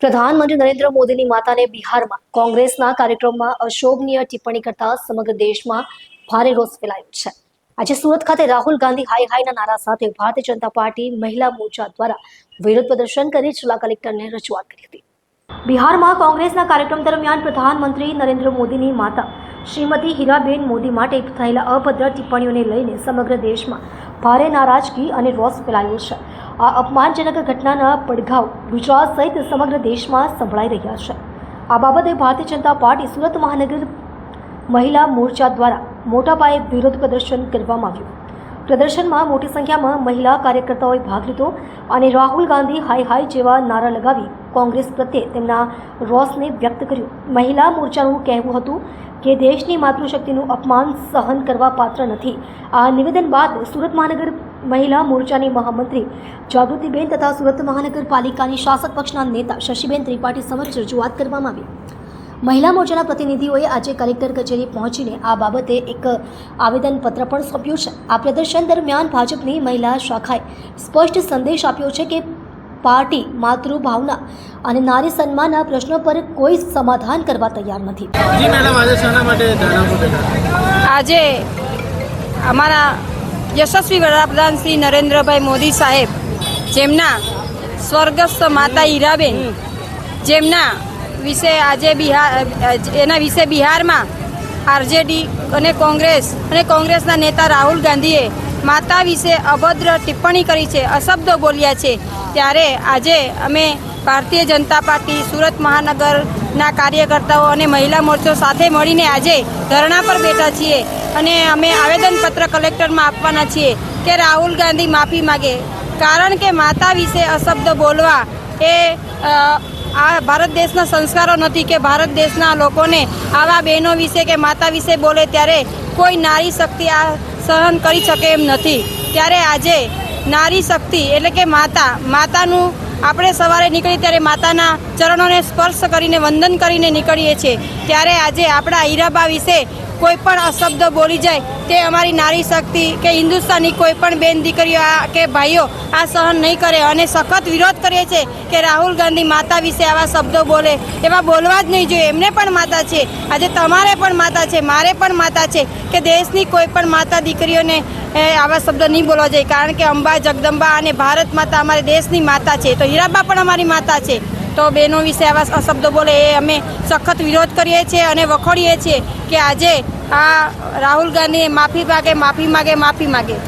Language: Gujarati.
પ્રધાનમંત્રી નરેન્દ્ર મોદીની માતાને બિહારમાં કોંગ્રેસના કાર્યક્રમમાં અશોભનીય ટિપ્પણી કરતા સમગ્ર દેશમાં ભારે રોષ ફેલાયો છે। આજે સુરત ખાતે રાહુલ ગાંધી હાય હાયના નારા સાથે ભારતીય જનતા પાર્ટી મહિલા મોરચા દ્વારા વિરોધ પ્રદર્શન કરી જિલ્લા કલેક્ટરને રજૂઆત કરી હતી। બિહારમાં કોંગ્રેસના કાર્યક્રમ દરમિયાન પ્રધાનમંત્રી નરેન્દ્ર મોદીની માતા શ્રીમતી હીરાબેન મોદી માટે થયેલા અભદ્ર ટિપ્પણીઓને લઈને સમગ્ર દેશમાં ભારે નારાજગી અને રોષ ફેલાયો છે। આ અપમાનજનક ઘટનાના પડઘાઓ ગુજરાત સહિત સમગ્ર દેશમાં સંભળાઈ રહ્યા છે। આ બાબતે ભારતીય જનતા પાર્ટી સુરત મહાનગર મહિલા મોરચા દ્વારા મોટા પાયે વિરોધ પ્રદર્શન કરવામાં આવ્યું। પ્રદર્શનમાં મોટી સંખ્યામાં મહિલા કાર્યકર્તાઓએ ભાગ લીધો અને રાહુલ ગાંધી હાય હાય જેવા નારા લગાવી કોંગ્રેસ પ્રત્યે તેમના રોષને વ્યક્ત કર્યો। મહિલા મોરચાનું કહેવું હતું કે દેશની માતૃશક્તિનું અપમાન સહન કરવા પાત્ર નથી। આ નિવેદન બાદ સુરત મહાનગર મહિલા મોરચાની મહામંત્રી જાગૃતિબેન તથા સુરત મહાનગરપાલિકાની શાસક પક્ષના નેતા શશીબેન ત્રિપાઠી સમક્ષ રજૂઆત કરવામાં આવી। મહિલા મોરચાના પ્રતિનિધિઓએ આજે કલેક્ટર કચેરી પહોંચીને આ બાબતે એક આવેદનપત્ર પણ સોંપ્યું છે। આ પ્રદર્શન દરમિયાન ભાજપની મહિલા શાખાએ સ્પષ્ટ સંદેશ આપ્યો છે કે પાર્ટી માતૃભાવના અને નારી સન્માનના પ્રશ્નો પર કોઈ સમાધાન કરવા તૈયાર નથી। આજે અમારા યશસ્વી વડાપ્રધાન શ્રી નરેન્દ્રભાઈ મોદી સાહેબ, જેમના સ્વર્ગસ્થ માતા હીરાબેન, જેમના વિશે આજે એના વિશે બિહારમાં આરજેડી અને કોંગ્રેસના નેતા રાહુલ ગાંધીએ માતા વિશે અભદ્ર ટિપ્પણી કરી છે, અશબ્દો બોલ્યા છે। ત્યારે આજે અમે ભારતીય જનતા પાર્ટી સુરત મહાનગરના કાર્યકર્તાઓ અને મહિલા મોરચો સાથે મળીને આજે ધરણા પર બેઠા છીએ અને અમે આવેદનપત્ર કલેક્ટરમાં આપવાના છીએ કે રાહુલ ગાંધી માફી માગે, કારણ કે માતા વિશે અશબ્દ બોલવા એ આ ભારત દેશના સંસ્કારો નથી કે ભારત દેશના લોકોને આવા બહેનો વિશે કે માતા વિશે બોલે ત્યારે કોઈ નારી શક્તિ આ સહન કરી શકે એમ નથી। ત્યારે આજે નારી શક્તિ એટલે કે માતાનું આપણે સવારે નીકળીએ ત્યારે માતાના ચરણોને સ્પર્શ કરીને વંદન કરીને નીકળીએ છીએ। ત્યારે આજે આપણા હીરાબા વિશે કોઈ પણ અશબ્દ બોલી જાય તે અમારી નારી શક્તિ કે હિન્દુસ્તાની કોઈ પણ બેન દીકરીઓ કે ભાઈઓ આ સહન નહીં કરે અને સખત વિરોધ કરીએ છીએ કે રાહુલ ગાંધી માતા વિશે આવા શબ્દો બોલે, એવા બોલવા જ નહીં જોઈએ। એમને પણ માતા છે, આજે તમારે પણ માતા છે, મારે પણ માતા છે કે દેશની કોઈ પણ માતા દીકરીઓને આવા શબ્દો નહીં બોલવા જોઈએ, કારણ કે અંબા જગદંબા અને ભારત માતા અમારી દેશની માતા છે, તો હીરાબા પણ અમારી માતા છે। તો બહેનો વિશે આવા અશબ્દો બોલે એ અમે સખત વિરોધ કરીએ છીએ અને વખોડીએ છીએ કે આજે આ રાહુલ ગાંધીએ માફી માગે।